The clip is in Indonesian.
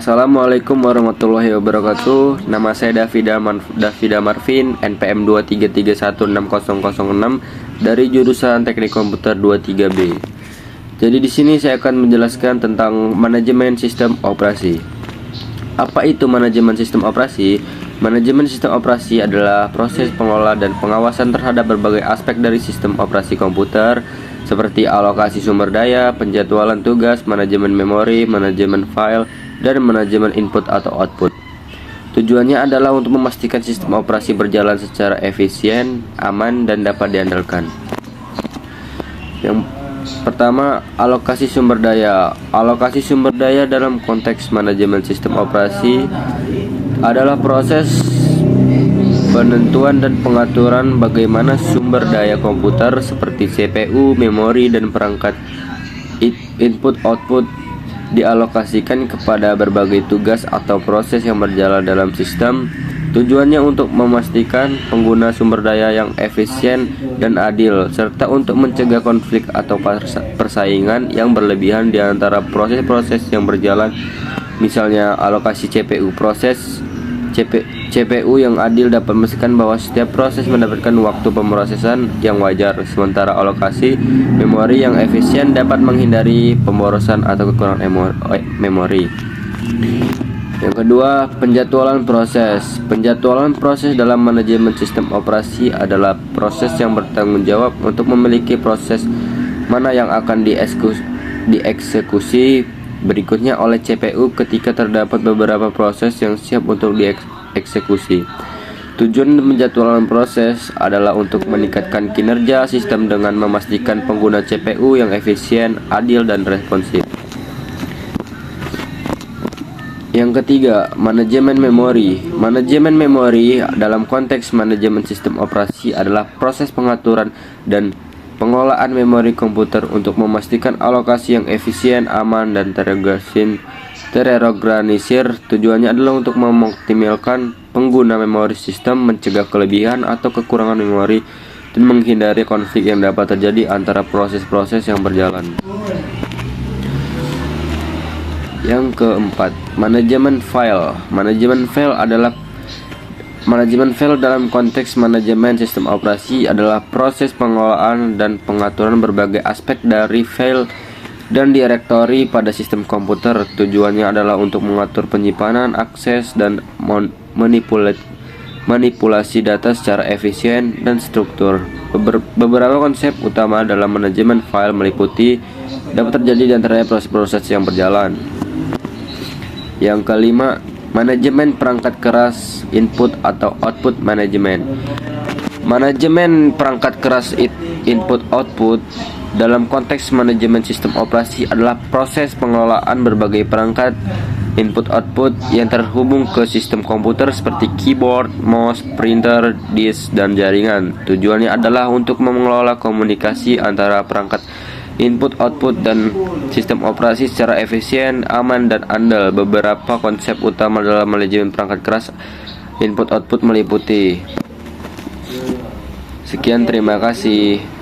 Assalamualaikum warahmatullahi wabarakatuh. Nama saya Davida Marvin, NPM 233160006 dari jurusan Teknik Komputer 23B. Jadi di sini saya akan menjelaskan tentang manajemen sistem operasi. Apa itu manajemen sistem operasi? Manajemen sistem operasi adalah proses pengelola dan pengawasan terhadap berbagai aspek dari sistem operasi komputer, seperti alokasi sumber daya, penjadwalan tugas, manajemen memori, manajemen file, dan manajemen input atau output. Tujuannya adalah untuk memastikan sistem operasi berjalan secara efisien, aman, dan dapat diandalkan. Yang pertama, alokasi sumber daya. Alokasi sumber daya dalam konteks manajemen sistem operasi adalah proses penentuan dan pengaturan bagaimana sumber daya komputer seperti CPU, memori, dan perangkat input-output dialokasikan kepada berbagai tugas atau proses yang berjalan dalam sistem. Tujuannya untuk memastikan pengguna sumber daya yang efisien dan adil, serta untuk mencegah konflik atau persaingan yang berlebihan di antara proses-proses yang berjalan. Misalnya alokasi CPU. Proses CPU yang adil dapat memastikan bahwa setiap proses mendapatkan waktu pemrosesan yang wajar, sementara alokasi memori yang efisien dapat menghindari pemborosan atau kekurangan memori. Yang kedua, penjadwalan proses. Penjadwalan proses dalam manajemen sistem operasi adalah proses yang bertanggung jawab untuk memiliki proses mana yang akan dieksekusi berikutnya oleh CPU ketika terdapat beberapa proses yang siap untuk dieksekusi. Tujuan menjadwalkan proses adalah untuk meningkatkan kinerja sistem dengan memastikan pengguna CPU yang efisien, adil, dan responsif. Yang ketiga, manajemen memori. Manajemen memori dalam konteks manajemen sistem operasi adalah proses pengaturan dan pengelolaan memori komputer untuk memastikan alokasi yang efisien, aman, dan terorganisir. Tujuannya adalah untuk mengoptimalkan pengguna memori sistem, mencegah kelebihan atau kekurangan memori, dan menghindari konflik yang dapat terjadi antara proses-proses yang berjalan. Yang keempat, manajemen file. Manajemen file dalam konteks manajemen sistem operasi adalah proses pengelolaan dan pengaturan berbagai aspek dari file dan direktori pada sistem komputer. Tujuannya adalah untuk mengatur penyimpanan, akses, dan manipulasi data secara efisien dan struktur. Beberapa konsep utama dalam manajemen file meliputi dapat terjadi di antaranya proses-proses yang berjalan. Yang kelima, manajemen perangkat keras, input atau output manajemen. Manajemen perangkat keras input-output dalam konteks manajemen sistem operasi adalah proses pengelolaan berbagai perangkat input-output yang terhubung ke sistem komputer seperti keyboard, mouse, printer, disk, dan jaringan. Tujuannya adalah untuk mengelola komunikasi antara perangkat input-output dan sistem operasi secara efisien, aman, dan andal. Beberapa konsep utama dalam manajemen perangkat keras input-output meliputi. Sekian, terima kasih.